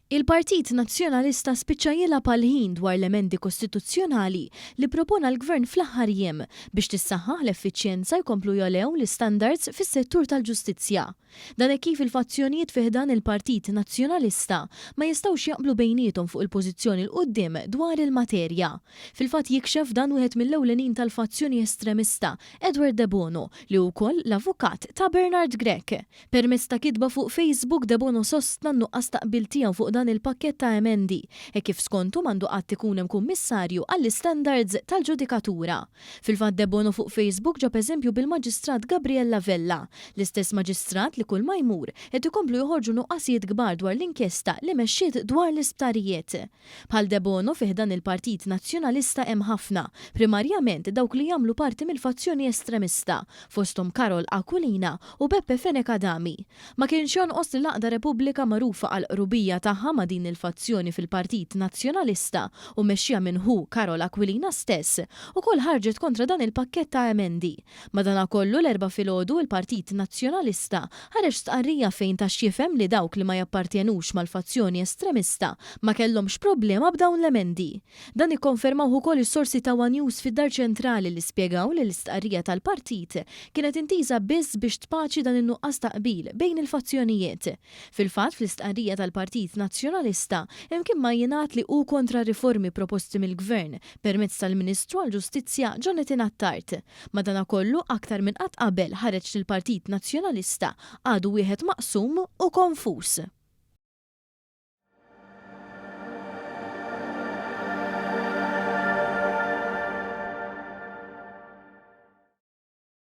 Il-Partit Nazzjonalista spiċċa jilgħab għal-ħin dwar l-emendi kostituzzjonali li propona l-Gvern fl-aħħar jiem biex tissaħħaħ l-effiċjenza jkomplu jolew l-istandards fis-settur tal-ġustizzja. Dan hekk kif il-fazzjonijiet fih dan il-Partit Nazzjonalista ma jistgħux jaqblu bejniethom fuq il-pożizzjoni l quddiem dwar il-materja. Fil-fatt jikxef dan wieħed mill-ewlenin tal-fazzjoni estremista, Edward De Bono, li wkoll l-avukat ta' Bernard Grech. Permezz ta' kitba fuq Facebook De Bono sostna n-nuqqas taqbil tiegħu fuq dan il-pakket ta' emendi e kif skontu mandu qatt ikun hemm kummissarju għall-istandards tal-ġudikatura. Fil-fatt De Bono fuq Facebook ġab eżempju bil-Maġistrat Gabriella Vella, l-istess maġistrat li kull ma jmur qed ikomplu joħorġu nuqqasijiet kbar dwar l-inkjesta li mexxiet dwar l-isptarijiet. Bħal De Bono fih dan il-Partit Nazzjonalista hemm ħafna, primarjament dawk li jagħmlu parti mill-fazzjoni estremista, fosthom Karol Aquilina u Beppe Fenekadami. Ma kienx jonqos li l-aqda Repubblika magħrufa għal qrubija tagħha ma' din il-fazzjoni fil-Partit Nazzjonalista u mexxija minn hu Karol Aquilina stess ukoll ħarġet kontra dan il-pakkett ta' emendi. Madankollu l-erba' filgħodu il-Partit Nazzjonalista ħareġ stqarrija fejn tax jifhem li dawk li ma jappartjenux mal-fazzjoni estremista ma kellhomx problema b'dawn l-emendi. Dan ikkonfermaw ukoll is-sorsi ta' One News fid-Dar Ċentrali li spjegaw li l-istqarrija tal-partit kienet intiża biss biex tpaċi dan in-nuqqas taqbil bejn il-fazzjonijiet. Fil-fatt fl-istqarrija tal-Partit Nazzjonalista hemm kien ma jingħad li hu kontra riformi proposti mill-Gvern permezz tal-Ministru għall-Ġustizzja Jonathan Attard. Madankollu aktar minn qatt qabel ħareġ li l-Partit Nazzjonalista għadu wieħed maqsum u konfuż.